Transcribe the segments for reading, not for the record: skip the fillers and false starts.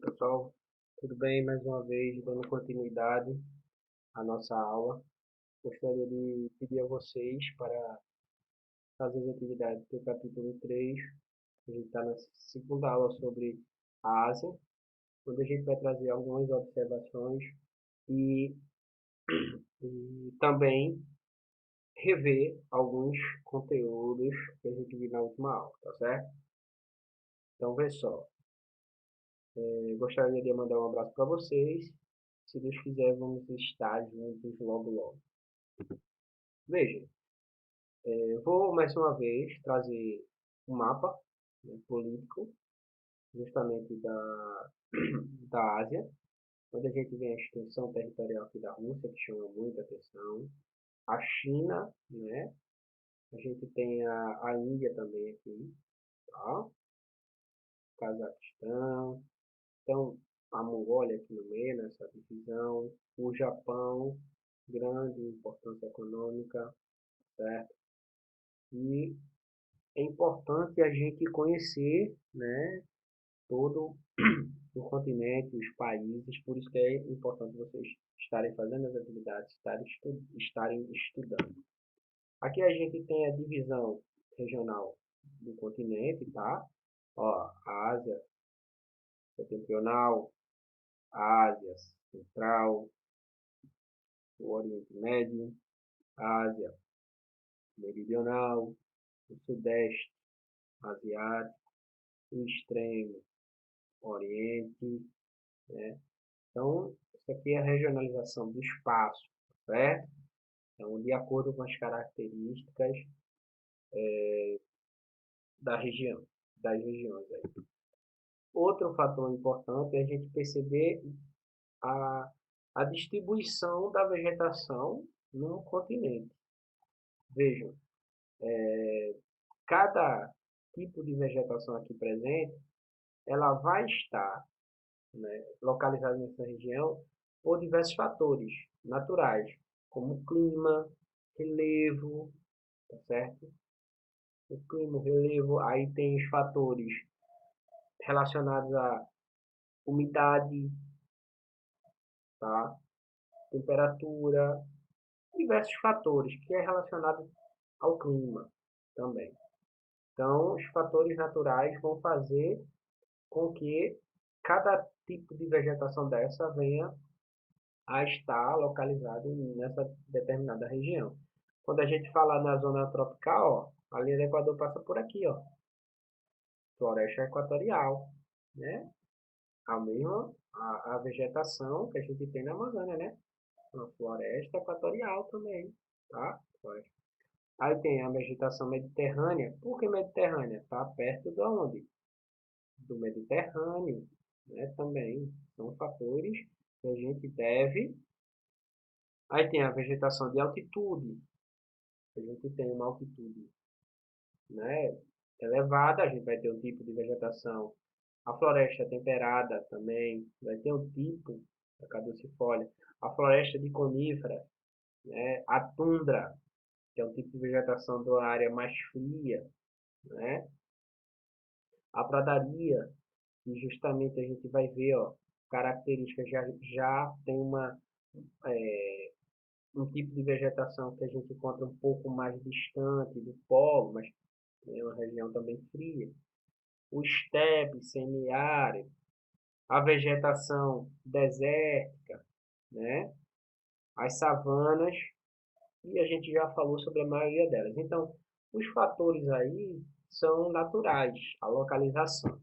Pessoal, tudo bem? Mais uma vez, dando continuidade à nossa aula. Gostaria de pedir a vocês para fazer as atividades do capítulo 3. A gente está na segunda aula sobre a Ásia, onde a gente vai trazer algumas observações e, e também rever alguns conteúdos que a gente viu na última aula, tá certo? Então, vê só. Gostaria de mandar um abraço para vocês. Se Deus quiser, vamos estar juntos logo, logo. Veja, eu vou mais uma vez trazer um mapa, né, político, justamente da Ásia, onde a gente vê a extensão territorial aqui da Rússia, que chama muita atenção, a China, né? A gente tem a Índia também aqui, tá? Cazaquistão, então a Mongólia aqui no meio, nessa divisão, o Japão, grande importância econômica, certo? E é importante a gente conhecer, né, todo o continente, os países, por isso que é importante vocês estarem fazendo as atividades, estarem estudando. Aqui a gente tem a divisão regional do continente, tá? Ó, a Ásia setentrional, a Ásia central, o Oriente Médio, a Ásia meridional, o Sudeste asiático, o extremo Oriente, né? Então, isso aqui é a regionalização do espaço, certo? Então, de acordo com as características da região, das regiões aí. Outro fator importante é a gente perceber a, a distribuição da vegetação no continente. Vejam, cada tipo de vegetação aqui presente, ela vai estar, né, localizada nessa região por diversos fatores naturais, como clima, relevo, tá certo? O clima, o relevo, aí tem os fatores relacionados à umidade, tá? Temperatura, diversos fatores que é relacionado ao clima também. Então, os fatores naturais vão fazer com que cada tipo de vegetação dessa venha a estar localizado nessa determinada região. Quando a gente fala na zona tropical, ó, a linha do Equador passa por aqui, ó, floresta equatorial, né? A vegetação que a gente tem na Amazônia, né? Uma floresta equatorial também, tá? Aí tem a vegetação mediterrânea. Por que mediterrânea? Está perto de onde? Do Mediterrâneo, né? Também são fatores que a gente deve. Aí tem a vegetação de altitude. A gente tem uma altitude, né, elevada, a gente vai ter um tipo de vegetação. A floresta temperada também vai ter um tipo da caducifólia. A floresta de conífera, né? A tundra, que é um tipo de vegetação de uma área mais fria, né? A pradaria, que justamente a gente vai ver, ó, características já tem um tipo de vegetação que a gente encontra um pouco mais distante do polo, mas é uma região também fria. O estepe semiárido, a vegetação desértica, né? As savanas, e a gente já falou sobre a maioria delas. Então, os fatores aí são naturais, a localização,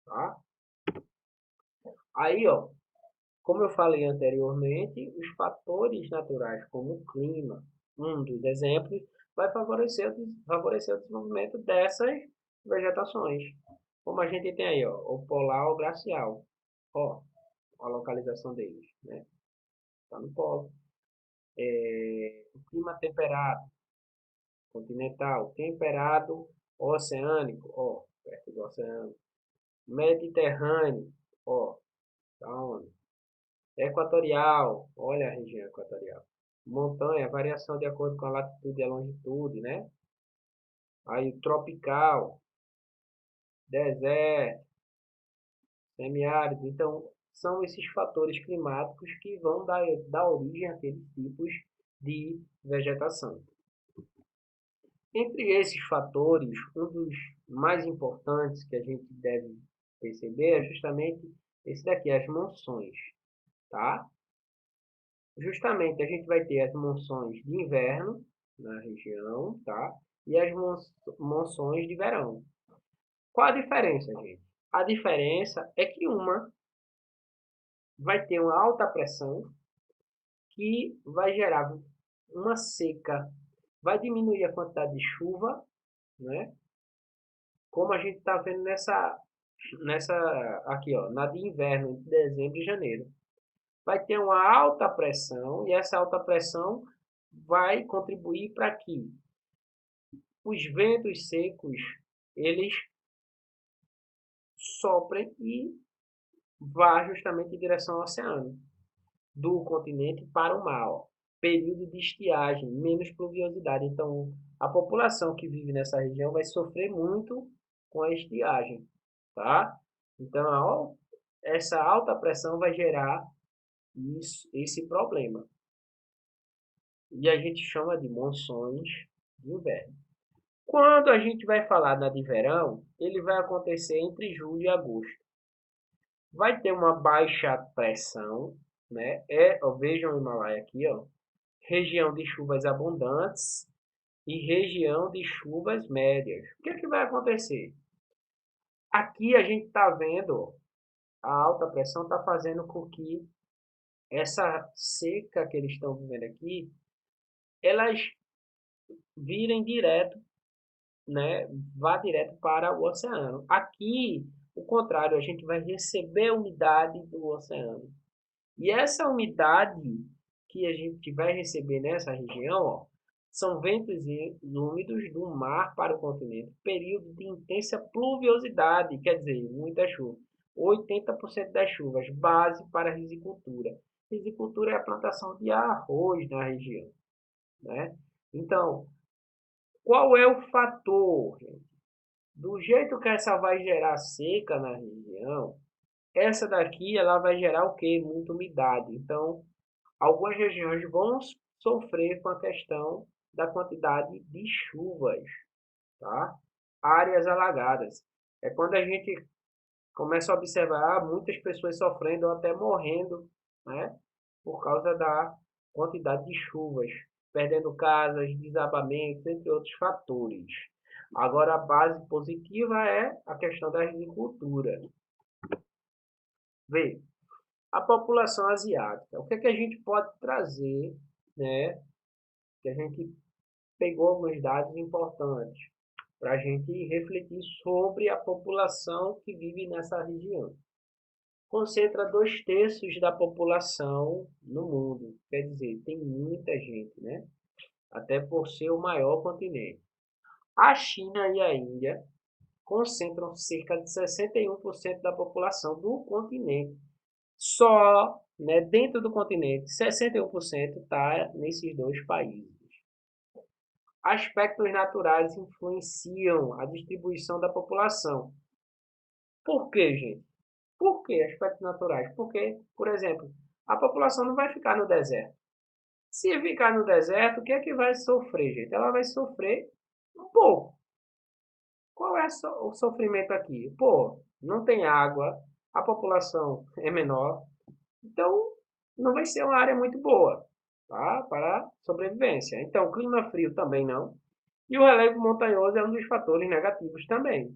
tá? Aí, ó, como eu falei anteriormente, os fatores naturais, como o clima, um dos exemplos, vai favorecer o desenvolvimento dessas vegetações. Como a gente tem aí, ó, o polar ou glacial. Ó, a localização deles, né? Está no polo. O clima temperado, continental, temperado, oceânico, ó, perto do oceano. Mediterrâneo, ó, tá onde? Equatorial, olha a região equatorial. Montanha, variação de acordo com a latitude e a longitude, né? Aí tropical, deserto, semiárido. Então, são esses fatores climáticos que vão dar origem àqueles tipos de vegetação. Entre esses fatores, um dos mais importantes que a gente deve perceber é justamente esse daqui, as monções, tá? Justamente a gente vai ter as monções de inverno na região, tá? E as monções de verão. Qual a diferença, gente? A diferença é que uma vai ter uma alta pressão que vai gerar uma seca, vai diminuir a quantidade de chuva, né? Como a gente está vendo nessa aqui, ó, na de inverno, de dezembro e janeiro. Vai ter uma alta pressão e essa alta pressão vai contribuir para que os ventos secos eles soprem e vá justamente em direção ao oceano, do continente para o mar. Ó. Período de estiagem, menos pluviosidade. Então, a população que vive nessa região vai sofrer muito com a estiagem, tá? Então, ó, essa alta pressão vai gerar esse problema. E a gente chama de monções de inverno. Quando a gente vai falar na de verão, ele vai acontecer entre julho e agosto. Vai ter uma baixa pressão, né? Vejam o Himalaia aqui, ó. Região de chuvas abundantes e região de chuvas médias. O que é que vai acontecer? Aqui a gente está vendo a alta pressão está fazendo com que essa seca que eles estão vivendo aqui, elas virem direto, né? Vá direto para o oceano. Aqui, o contrário, a gente vai receber umidade do oceano. E essa umidade que a gente vai receber nessa região, ó, são ventos úmidos do mar para o continente, período de intensa pluviosidade, quer dizer, muita chuva. 80% das chuvas, base para a risicultura. Risicultura é a plantação de arroz na região, né? Então, qual é o fator, gente? Do jeito que essa vai gerar seca na região, essa daqui ela vai gerar o quê? Muita umidade. Então, algumas regiões vão sofrer com a questão da quantidade de chuvas, tá? Áreas alagadas. É quando a gente começa a observar muitas pessoas sofrendo ou até morrendo, né? Por causa da quantidade de chuvas, perdendo casas, desabamentos, entre outros fatores. Agora, a base positiva é a questão da agricultura. Vê, a população asiática. O que é que a gente pode trazer, né? Que a gente pegou alguns dados importantes para a gente refletir sobre a população que vive nessa região. Concentra 2/3 da população no mundo, quer dizer, tem muita gente, né? Até por ser o maior continente. A China e a Índia concentram cerca de 61% da população do continente. Só, né, dentro do continente, 61% está nesses dois países. Aspectos naturais influenciam a distribuição da população. Por quê, gente? Por que aspectos naturais? Porque, por exemplo, a população não vai ficar no deserto. Se ficar no deserto, o que é que vai sofrer, gente? Ela vai sofrer um pouco. Qual é o sofrimento aqui? Pô, não tem água, a população é menor, então não vai ser uma área muito boa, tá? Para sobrevivência. Então, clima frio também não. E o relevo montanhoso é um dos fatores negativos também.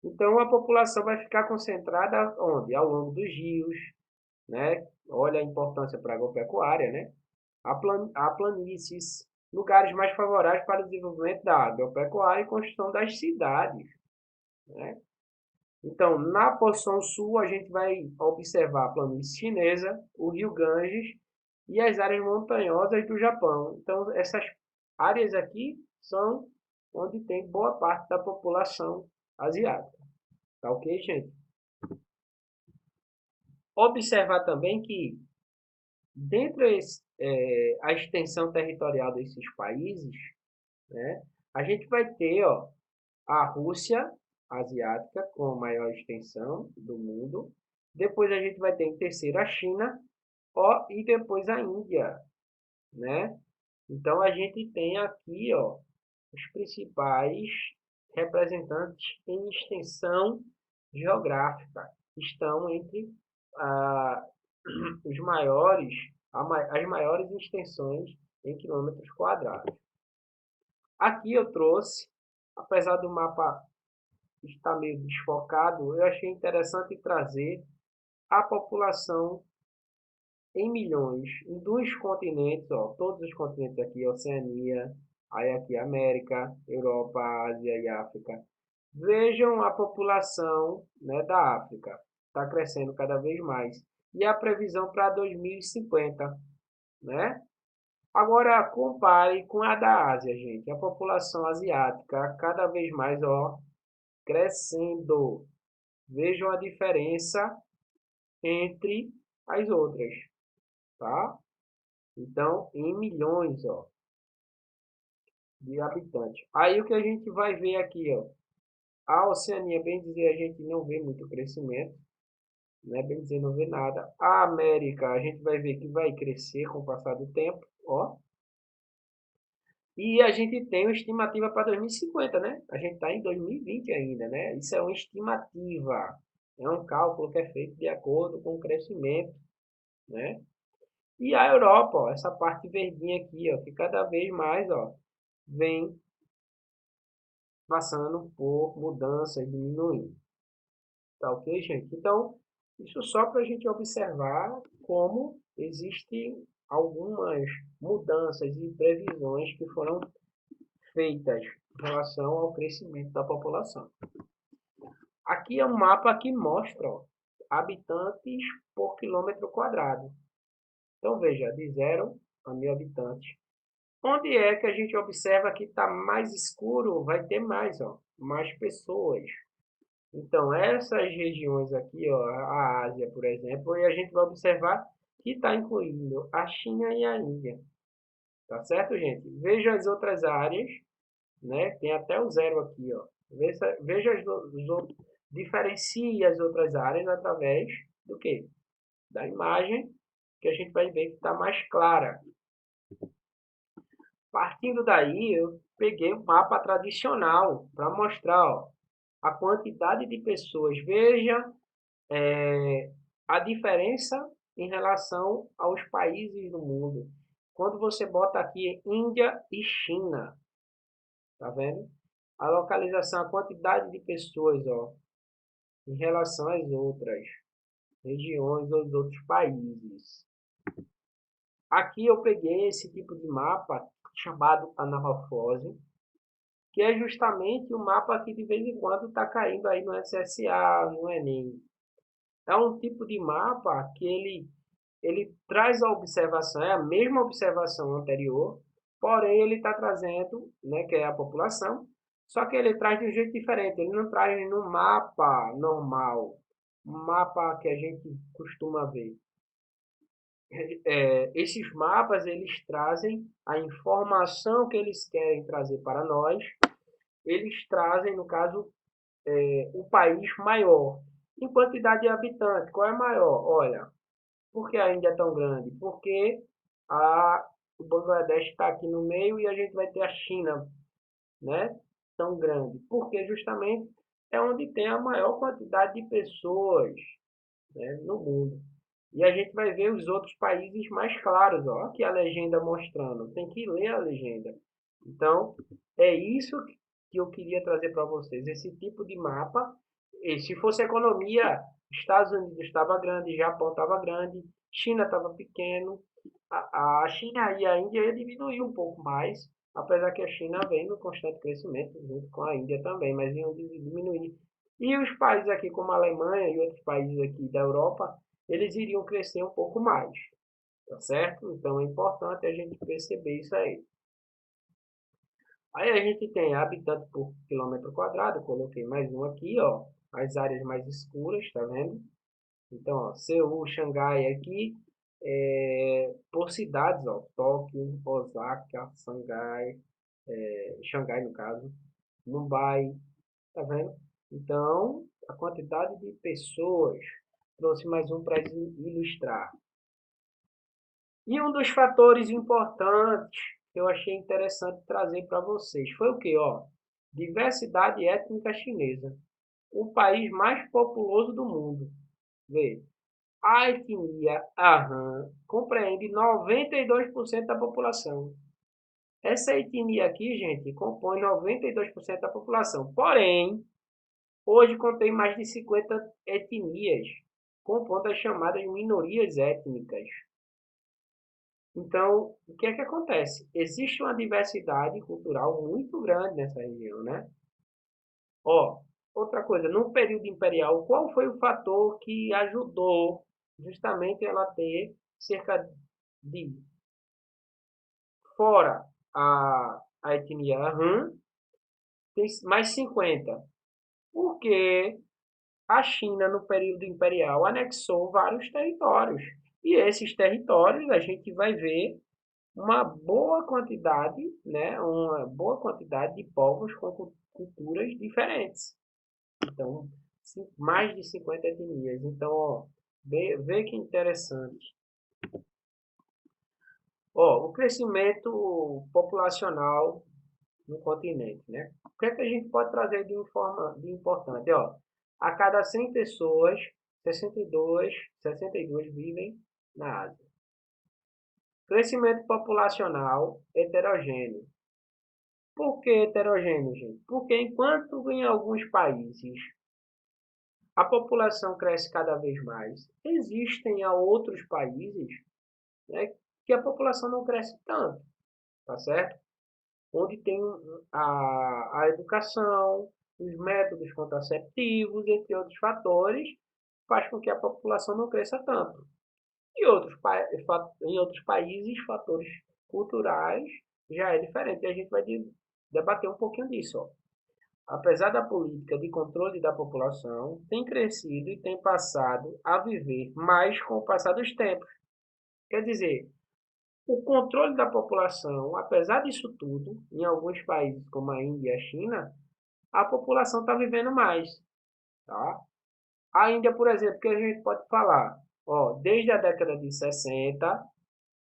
Então, a população vai ficar concentrada onde? Ao longo dos rios, né? Olha a importância para a agropecuária, né? A planícies, lugares mais favoráveis para o desenvolvimento da agropecuária e construção das cidades, né? Então, na porção sul, a gente vai observar a planície chinesa, o rio Ganges e as áreas montanhosas do Japão. Então, essas áreas aqui são onde tem boa parte da população asiática. Tá ok, gente? Observar também que, dentro a extensão territorial desses países, né, a gente vai ter ó, a Rússia, asiática, com maior extensão do mundo. Depois a gente vai ter em terceiro a China, ó, e depois a Índia, né? Então a gente tem aqui, ó, os principais representantes em extensão geográfica. Estão entre ah, os maiores, as maiores extensões em quilômetros quadrados. Aqui eu trouxe, apesar do mapa estar meio desfocado, eu achei interessante trazer a população em milhões, em dois continentes, ó, todos os continentes aqui, Oceania, aí aqui América, Europa, Ásia e África. Vejam a população, né, da África, está crescendo cada vez mais. E a previsão para 2050, né? Agora compare com a da Ásia, gente. A população asiática cada vez mais, ó, crescendo. Vejam a diferença entre as outras, tá? Então, em milhões, ó, de habitantes. Aí o que a gente vai ver aqui, ó, a Oceania, bem dizer, a gente não vê muito crescimento, né? Bem dizer, não vê nada. A América, a gente vai ver que vai crescer com o passar do tempo, ó. E a gente tem uma estimativa para 2050, né? A gente está em 2020 ainda, né? Isso é uma estimativa, é um cálculo que é feito de acordo com o crescimento, né? E a Europa, ó, essa parte verdinha aqui, ó, que cada vez mais, ó, vem passando por mudanças, diminuindo. Tá ok, gente? Então, isso só para a gente observar como existem algumas mudanças e previsões que foram feitas em relação ao crescimento da população. Aqui é um mapa que mostra, ó, habitantes por quilômetro quadrado. Então, veja, de 0 a 1.000 habitantes. Onde é que a gente observa que está mais escuro, vai ter mais, ó, mais pessoas. Então, essas regiões aqui, ó, a Ásia, por exemplo, e a gente vai observar que está incluindo a China e a Índia. Tá certo, gente? Veja as outras áreas, né? Tem até o 0 aqui, ó. Veja diferencie as outras áreas através do quê? Da imagem, que a gente vai ver que está mais clara. Partindo daí, eu peguei um mapa tradicional para mostrar, ó, a quantidade de pessoas. Veja a diferença em relação aos países do mundo. Quando você bota aqui Índia e China, tá vendo? A localização, a quantidade de pessoas, ó, em relação às outras regiões ou os outros países. Aqui eu peguei esse tipo de mapa chamado anamorfose, que é justamente o mapa que de vez em quando está caindo aí no SSA, no Enem. É um tipo de mapa que ele traz a observação, é a mesma observação anterior, porém ele está trazendo, né, que é a população, só que ele traz de um jeito diferente, ele não traz no mapa normal, um mapa que a gente costuma ver. Esses mapas, eles trazem a informação que eles querem trazer para nós, eles trazem, no caso, o país maior. Em quantidade de habitantes, qual é maior? Olha, por que a Índia é tão grande? Porque o Bangladesh está aqui no meio e a gente vai ter a China, né, tão grande. Porque justamente é onde tem a maior quantidade de pessoas, né, no mundo. E a gente vai ver os outros países mais claros, ó, aqui a legenda mostrando. Tem que ler a legenda. Então, é isso que eu queria trazer para vocês, esse tipo de mapa. E se fosse economia, Estados Unidos estava grande, Japão estava grande, China estava pequeno, a China e a Índia ia diminuir um pouco mais, apesar que a China vem no constante crescimento, junto com a Índia também, mas iam diminuir. E os países aqui, como a Alemanha e outros países aqui da Europa, eles iriam crescer um pouco mais, tá certo? Então é importante a gente perceber isso aí. Aí a gente tem habitante por quilômetro quadrado, coloquei mais um aqui, ó, as áreas mais escuras, tá vendo? Então, ó, Seul, Xangai aqui, por cidades, ó, Tóquio, Osaka, Xangai, Xangai no caso, Mumbai, tá vendo? Então, a quantidade de pessoas, trouxe mais um para ilustrar. E um dos fatores importantes que eu achei interessante trazer para vocês foi o que? Ó, diversidade étnica chinesa. O país mais populoso do mundo. Vê, a etnia Han compreende 92% da população. Essa etnia aqui, gente, compõe 92% da população. Porém, hoje contém mais de 50 etnias, compondo as chamadas minorias étnicas. Então, o que é que acontece? Existe uma diversidade cultural muito grande nessa região, né? Ó, outra coisa, no período imperial, qual foi o fator que ajudou justamente ela ter cerca de, fora a etnia Han, tem mais 50? Porque a China, no período imperial, anexou vários territórios. E esses territórios a gente vai ver uma boa quantidade, né, uma boa quantidade de povos com culturas diferentes. Então, mais de 50 etnias. Então, ó, vê que interessante. Ó, o crescimento populacional no continente, né? O que é que a gente pode trazer de importante? Ó, a cada 100 pessoas, 62 vivem na Ásia. Crescimento populacional heterogêneo. Por que heterogêneo, gente? Porque enquanto em alguns países a população cresce cada vez mais, existem outros países, né, que a população não cresce tanto, tá certo? Onde tem a educação, os métodos contraceptivos, entre outros fatores, faz com que a população não cresça tanto. Em outros países, fatores culturais já é diferente. E a gente vai debater um pouquinho disso. Ó. Apesar da política de controle da população, tem crescido e tem passado a viver mais com o passar dos tempos. Quer dizer, o controle da população, apesar disso tudo, em alguns países como a Índia e a China, a população está vivendo mais. Tá? A Índia, por exemplo, que a gente pode falar, ó, desde a década de 60,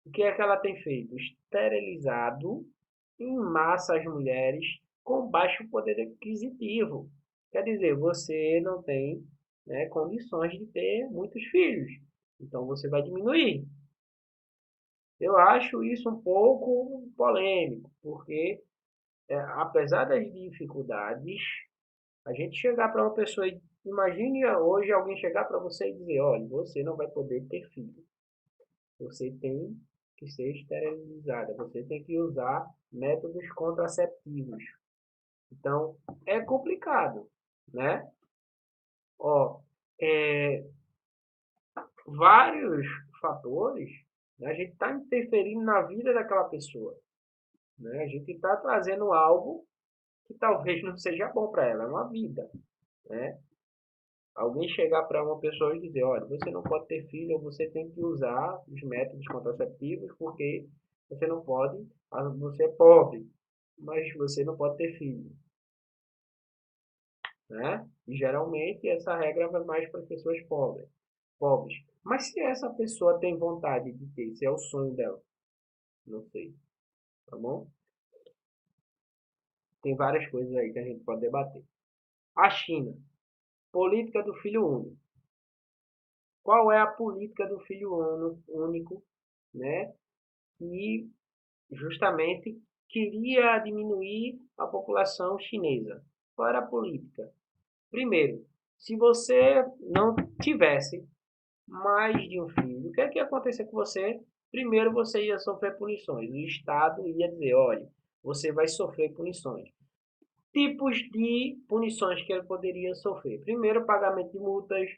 o que é que ela tem feito? Esterilizado em massa as mulheres com baixo poder aquisitivo. Quer dizer, você não tem, né, condições de ter muitos filhos. Então você vai diminuir. Eu acho isso um pouco polêmico, porque apesar das dificuldades, a gente chegar para uma pessoa e imagine hoje alguém chegar para você e dizer, olha, você não vai poder ter filho. Você tem que ser esterilizada, você tem que usar métodos contraceptivos. Então, é complicado, né? Ó, é, vários fatores, né, a gente está interferindo na vida daquela pessoa. Né? A gente está trazendo algo que talvez não seja bom para ela, é uma vida. Né? Alguém chegar para uma pessoa e dizer, olha, você não pode ter filho, ou você tem que usar os métodos contraceptivos porque você não pode, você é pobre, mas você não pode ter filho. Né? E geralmente essa regra vai mais para pessoas pobres. Mas se essa pessoa tem vontade de ter, se é o sonho dela, não sei, tá bom? Tem várias coisas aí que a gente pode debater. A China, política do filho único. Qual é a política do filho único, né? Que justamente queria diminuir a população chinesa. Qual era a política? Primeiro, se você não tivesse mais de um filho, o que é que ia acontecer com você? Primeiro, você ia sofrer punições. O Estado ia dizer, olha, você vai sofrer punições. Tipos de punições que ele poderia sofrer. Primeiro, pagamento de multas,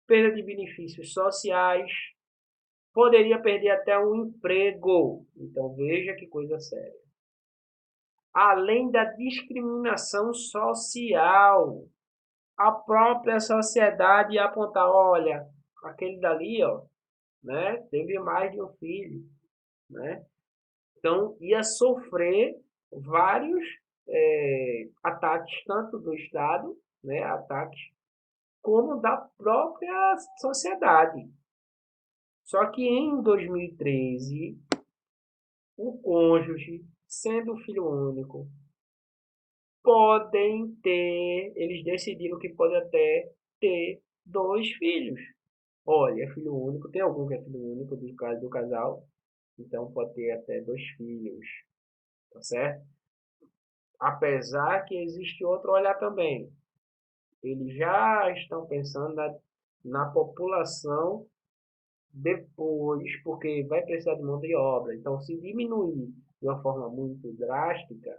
perda de benefícios sociais, poderia perder até um emprego. Então veja que coisa séria. Além da discriminação social, a própria sociedade ia apontar, olha, aquele dali, ó, né, teve mais de um filho, né? Então ia sofrer vários ataques tanto do Estado né, ataques, como da própria sociedade. Só que em 2013, o cônjuge, sendo filho único, eles decidiram que podem até ter 2 filhos. Olha, é filho único, tem algum que é filho único do casal, então pode ter até 2 filhos, tá certo? Apesar que existe outro olhar também. Eles já estão pensando na população depois, porque vai precisar de mão de obra. Então, se diminuir de uma forma muito drástica,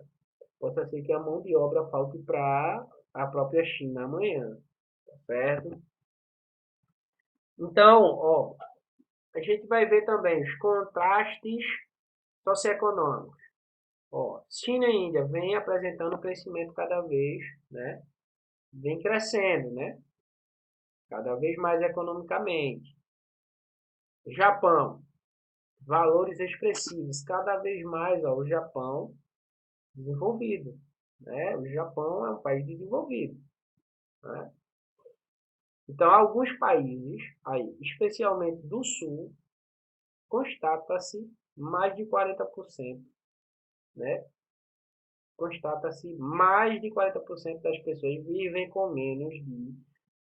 possa ser que a mão de obra falte para a própria China amanhã, tá certo? Então, ó, a gente vai ver também os contrastes socioeconômicos. Ó, China e Índia vem apresentando um crescimento cada vez, né? Vem crescendo, né? Cada vez mais economicamente. Japão, valores expressivos, cada vez mais, ó, o Japão desenvolvido, né? O Japão é um país desenvolvido, né? Então, alguns países, aí, especialmente do sul, constata-se mais de 40%, né? Constata-se mais de 40% das pessoas vivem com menos de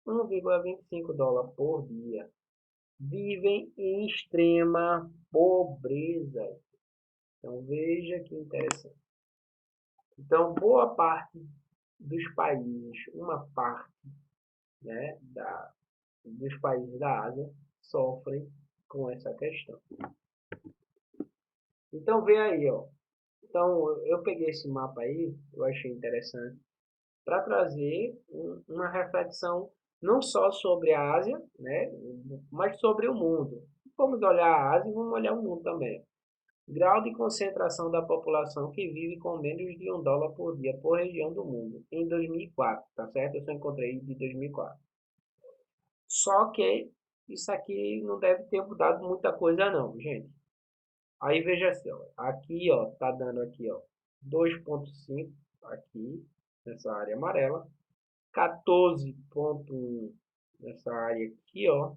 1,25 dólares por dia. Vivem em extrema pobreza. Então veja que interessante. Então, boa parte dos países, uma parte, né, dos países da Ásia sofrem com essa questão. Então vê aí, ó. Então eu peguei esse mapa aí, eu achei interessante, para trazer uma reflexão não só sobre a Ásia, né, mas sobre o mundo. Vamos olhar a Ásia e vamos olhar o mundo também. Grau de concentração da população que vive com menos de 1 dólar por dia por região do mundo, em 2004, tá certo? Eu só encontrei de 2004. Só que isso aqui não deve ter mudado muita coisa não, gente. Aí veja só, aqui ó, tá dando aqui ó, 2,5 aqui, nessa área amarela, 14,1 nessa área aqui ó,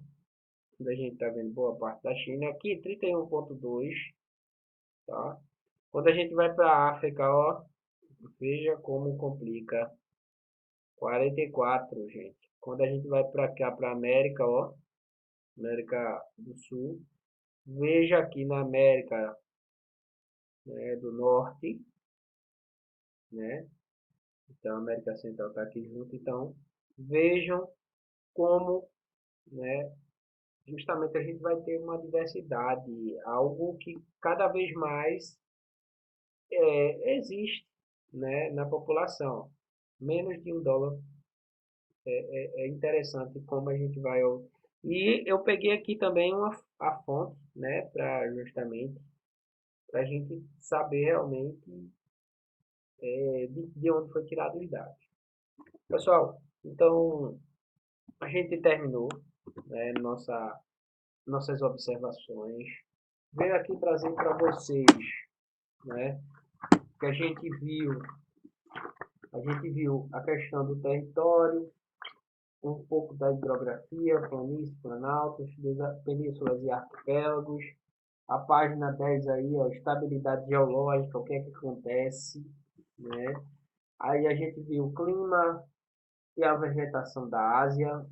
onde a gente tá vendo boa parte da China, aqui 31,2, tá? Quando a gente vai para a África, ó, veja como complica. 44, gente. Quando a gente vai para cá, para América, ó, América do Sul, veja aqui na América, né, do Norte, né? Então, a América Central está aqui junto. Então, vejam como, né, justamente a gente vai ter uma diversidade, algo que cada vez mais existe, né, na população. Menos de 1 dólar é interessante como a gente vai. E eu peguei aqui também a fonte, né, para justamente para a gente saber realmente de onde foi tirado os dados. Pessoal, então a gente terminou, né, nossas observações. Venho aqui trazer para vocês, né, que a gente viu a questão do território, um pouco da hidrografia, planícies, planaltos, penínsulas e arquipélagos. A página 10 aí, ó, estabilidade geológica, o que é que acontece, né? Aí a gente viu o clima e a vegetação da Ásia,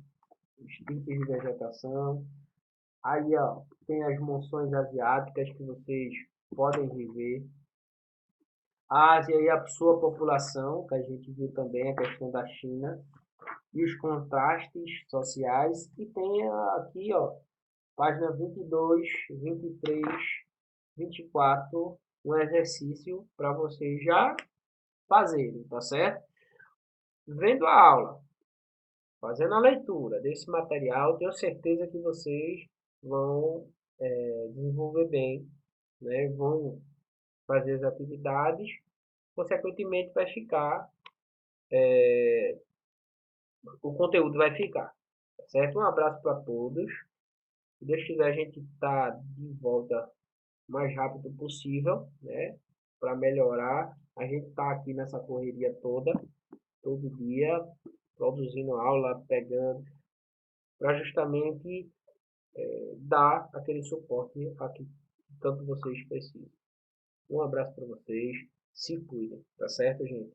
os tipos de vegetação. Aí, ó, tem as monções asiáticas que vocês podem viver. A Ásia e a sua população, que a gente viu também a questão da China, e os contrastes sociais. E tem aqui, ó, página 22, 23, 24, um exercício para vocês já fazerem, tá certo? Vendo a aula, fazendo a leitura desse material, tenho certeza que vocês vão desenvolver bem, né? Vão fazer as atividades, consequentemente vai ficar, o conteúdo vai ficar, tá certo? Um abraço para todos. Se Deus quiser, a gente está de volta o mais rápido possível, né? Para melhorar. A gente está aqui nessa correria toda, todo dia. produzindo aula, pegando, para justamente dar aquele suporte a que tanto vocês precisam. Um abraço para vocês, se cuidem, tá certo, gente?